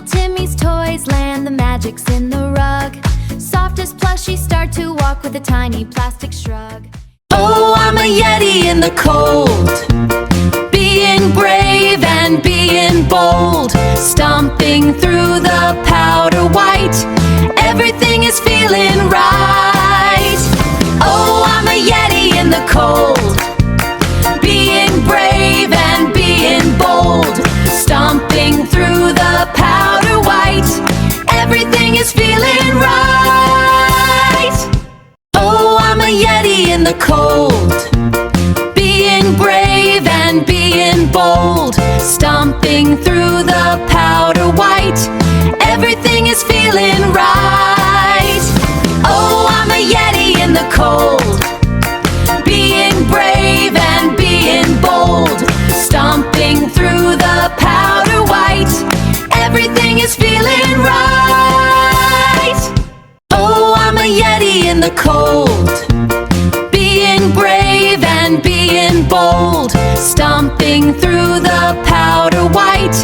Timmy's toys land, the magic's in the rug. Softest plushies start to walk with a tiny plastic shrug. Oh, I'm a Yeti in the cold, being brave and being bold, stomping through the powder white. Everything is feeling right. Oh, I'm a Yeti in the cold, being brave and being bold, stomping through the powder white. Everything is feeling right. Oh, I'm a Yeti in the cold, being brave and being bold, stomping through the powder white. Everything is feeling right. Oh, I'm a Yeti in the cold, being brave and being bold, stomping through the powder white. Everything is feeling right. Oh, I'm a Yeti in the cold, being brave and being bold, stomping through the powder white.